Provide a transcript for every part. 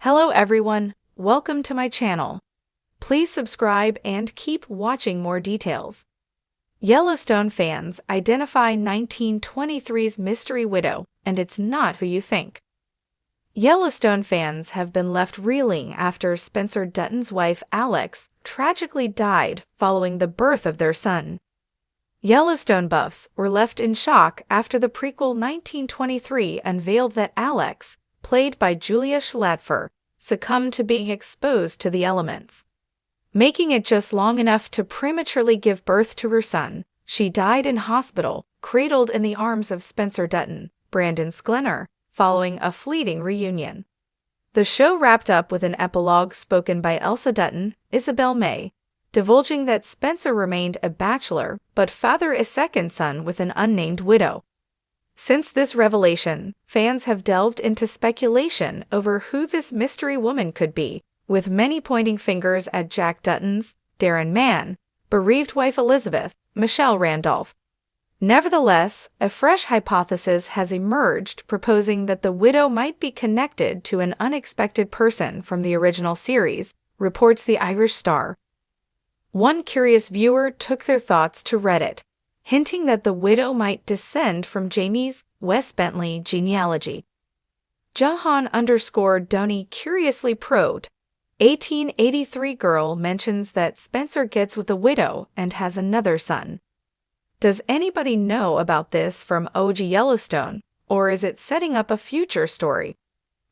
Hello everyone, welcome to my channel. Please subscribe and keep watching more details. Yellowstone fans identify 1923's mystery widow, and it's not who you think. Yellowstone fans have been left reeling after Spencer Dutton's wife Alex tragically died following the birth of their son. Yellowstone buffs were left in shock after the prequel 1923 unveiled that Alex, played by Julia Schlatfer, succumbed to being exposed to the elements. Making it just long enough to prematurely give birth to her son, she died in hospital, cradled in the arms of Spencer Dutton, Brandon Sklenar, following a fleeting reunion. The show wrapped up with an epilogue spoken by Elsa Dutton, Isabel May, divulging that Spencer remained a bachelor but fathered a second son with an unnamed widow. Since this revelation, fans have delved into speculation over who this mystery woman could be, with many pointing fingers at Jack Dutton's, Darren Mann, bereaved wife Elizabeth, Michelle Randolph. Nevertheless, a fresh hypothesis has emerged proposing that the widow might be connected to an unexpected person from the original series, reports the Irish Star. One curious viewer took their thoughts to Reddit, hinting that the widow might descend from Jamie's Wes Bentley genealogy. Jahan_Donny curiously probed. 1883 girl mentions that Spencer gets with a widow and has another son. Does anybody know about this from OG Yellowstone, or is it setting up a future story?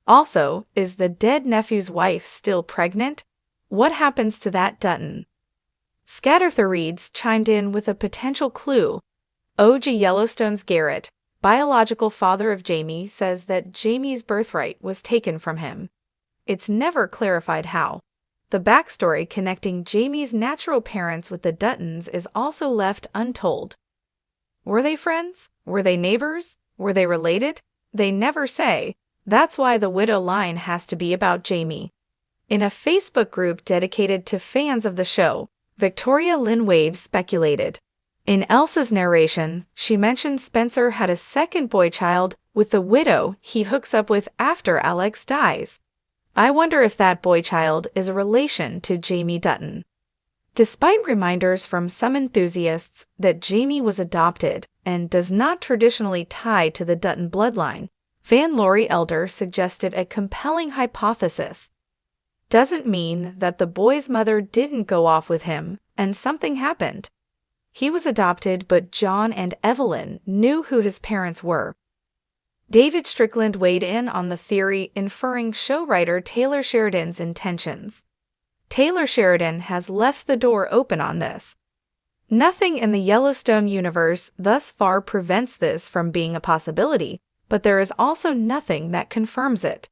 Also, is the dead nephew's wife still pregnant? What happens to that Dutton? Scatterthreads chimed in with a potential clue. OG Yellowstone's Garrett, biological father of Jamie, says that Jamie's birthright was taken from him. It's never clarified how. The backstory connecting Jamie's natural parents with the Duttons is also left untold. Were they friends? Were they neighbors? Were they related? They never say. That's why the widow line has to be about Jamie. In a Facebook group dedicated to fans of the show, Victoria Lynn Waves speculated. In Elsa's narration, she mentioned Spencer had a second boy child with the widow he hooks up with after Alex dies. I wonder if that boy child is a relation to Jamie Dutton. Despite reminders from some enthusiasts that Jamie was adopted and does not traditionally tie to the Dutton bloodline, fan Lori Elder suggested a compelling hypothesis. Doesn't mean that the boy's mother didn't go off with him and something happened. He was adopted, but John and Evelyn knew who his parents were. David Strickland weighed in on the theory, inferring show writer Taylor Sheridan's intentions. Taylor Sheridan has left the door open on this. Nothing in the Yellowstone universe thus far prevents this from being a possibility, but there is also nothing that confirms it.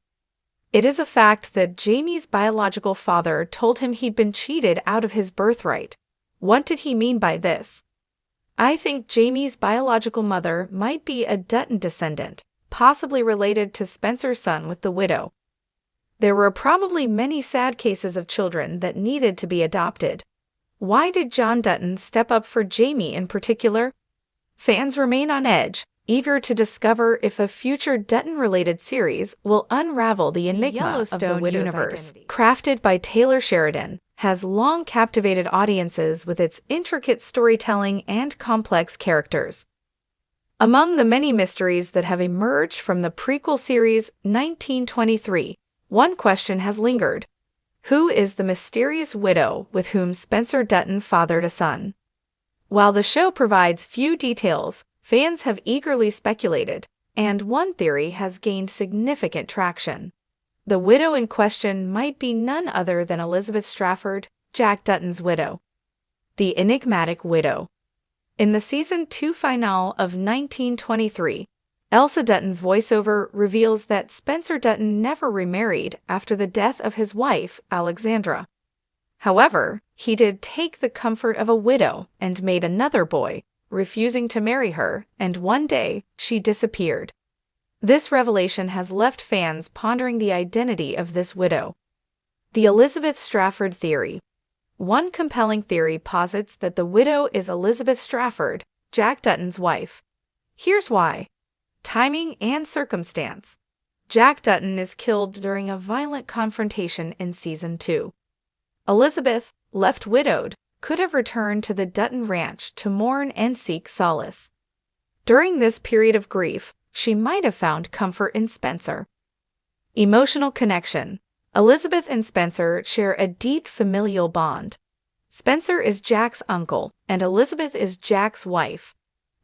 It is a fact that Jamie's biological father told him he'd been cheated out of his birthright. What did he mean by this? I think Jamie's biological mother might be a Dutton descendant, possibly related to Spencer's son with the widow. There were probably many sad cases of children that needed to be adopted. Why did John Dutton step up for Jamie in particular? Fans remain on edge, eager to discover if a future Dutton-related series will unravel the enigma of the widow's universe. Identity. Crafted by Taylor Sheridan, has long captivated audiences with its intricate storytelling and complex characters. Among the many mysteries that have emerged from the prequel series 1923, one question has lingered. Who is the mysterious widow with whom Spencer Dutton fathered a son? While the show provides few details, fans have eagerly speculated, and one theory has gained significant traction. The widow in question might be none other than Elizabeth Strafford, Jack Dutton's widow. The enigmatic widow. In the Season 2 finale of 1923, Elsa Dutton's voiceover reveals that Spencer Dutton never remarried after the death of his wife, Alexandra. However, he did take the comfort of a widow and made another boy, refusing to marry her, and one day, she disappeared. This revelation has left fans pondering the identity of this widow. The Elizabeth Strafford theory. One compelling theory posits that the widow is Elizabeth Strafford, Jack Dutton's wife. Here's why. Timing and circumstance. Jack Dutton is killed during a violent confrontation in Season 2. Elizabeth, left widowed, could have returned to the Dutton Ranch to mourn and seek solace. During this period of grief, she might have found comfort in Spencer. Emotional connection. Elizabeth and Spencer share a deep familial bond. Spencer is Jack's uncle, and Elizabeth is Jack's wife.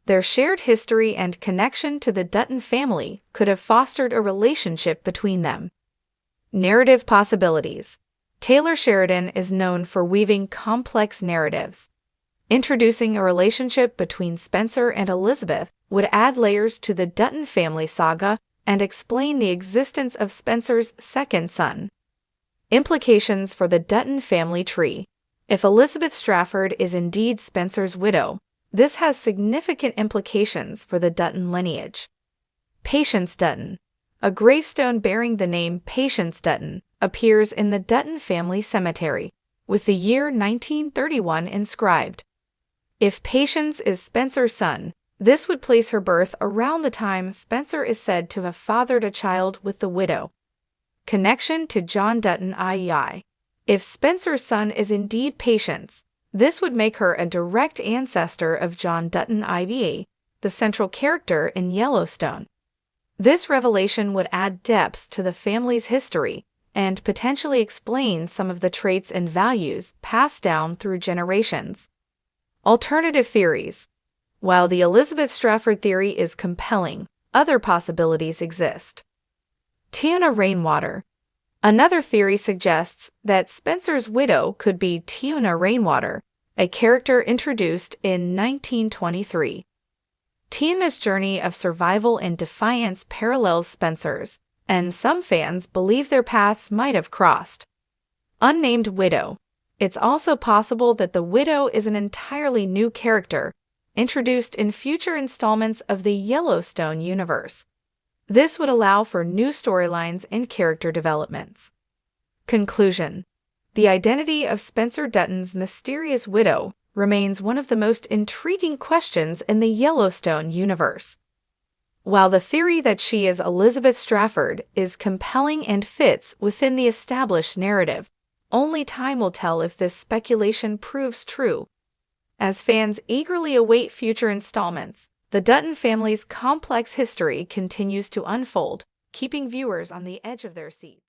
Their shared history and connection to the Dutton family could have fostered a relationship between them. Narrative possibilities. Taylor Sheridan is known for weaving complex narratives. Introducing a relationship between Spencer and Elizabeth would add layers to the Dutton family saga and explain the existence of Spencer's second son. Implications for the Dutton family tree. If Elizabeth Strafford is indeed Spencer's widow, this has significant implications for the Dutton lineage. Patience Dutton. A gravestone bearing the name Patience Dutton appears in the Dutton family cemetery, with the year 1931 inscribed. If Patience is Spencer's son, this would place her birth around the time Spencer is said to have fathered a child with the widow. Connection to John Dutton IEI. If Spencer's son is indeed Patience, this would make her a direct ancestor of John Dutton IVA, the central character in Yellowstone. This revelation would add depth to the family's history and potentially explain some of the traits and values passed down through generations. Alternative theories. While the Elizabeth Strafford theory is compelling, other possibilities exist. Tiona Rainwater. Another theory suggests that Spencer's widow could be Tiona Rainwater, a character introduced in 1923. Tiona's journey of survival and defiance parallels Spencer's, and some fans believe their paths might have crossed. Unnamed widow. It's also possible that the widow is an entirely new character, introduced in future installments of the Yellowstone universe. This would allow for new storylines and character developments. Conclusion. The identity of Spencer Dutton's mysterious widow remains one of the most intriguing questions in the Yellowstone universe. While the theory that she is Elizabeth Strafford is compelling and fits within the established narrative, only time will tell if this speculation proves true. As fans eagerly await future installments, the Dutton family's complex history continues to unfold, keeping viewers on the edge of their seats.